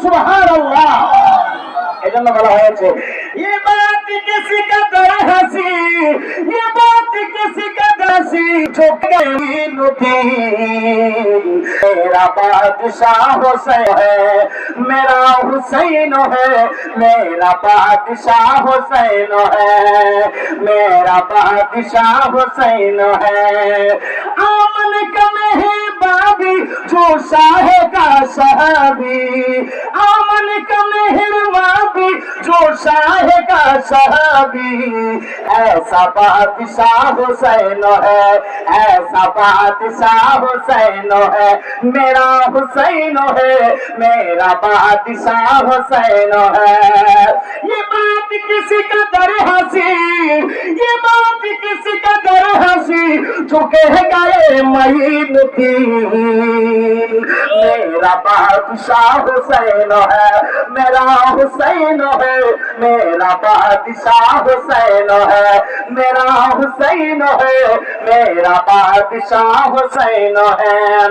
সুবহানাল্লাহ। এজন্য বলা হয়েছে ये बात किसी का दर हंसी, ये बात किसी का दर हंसी, झुक गई नुकीर। मेरा बादशाह हुसैन है, मेरा हुसैन है, मेरा बादशाह हुसैन है, मेरा बादशाह हुसैन है। आमन का मेहरबाबी जो शाह का सहाबी, आमन का मेहरबाबी जो शाह का सहाबी, ऐसा बादशाह हुसैन है, ऐसा बादशाह हुसैन है, मेरा हुसैन है, मेरा बादशाह हुसैन है। ये बात किसी का दर हंसी, ये बात किसी का दर हंसी, जो कह गए महीन की, मेरा बादशाह हुसैन है, मेरा हुसैन है, मेरा बादशाह हुसैन है, मेरा हुसैन है, मेरा बादशाह हुसैन है।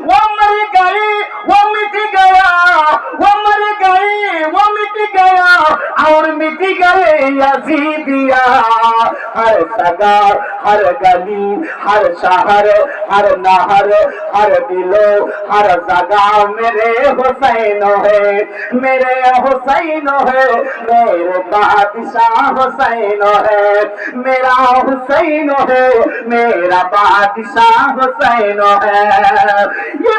वो मर गई, वो मिट गया, वो मर गई, वो मिट गया, और मिट गए यजीदिया। हर सगार, हर गली, हर शहर, हर नहर, हर दिलो, हर जगह मेरे हुसैन है, मेरे हुसैन है, मेरे बादशाह हुसैन है, मेरा हुसैन है, मेरा बादशाह हुसैन है। ये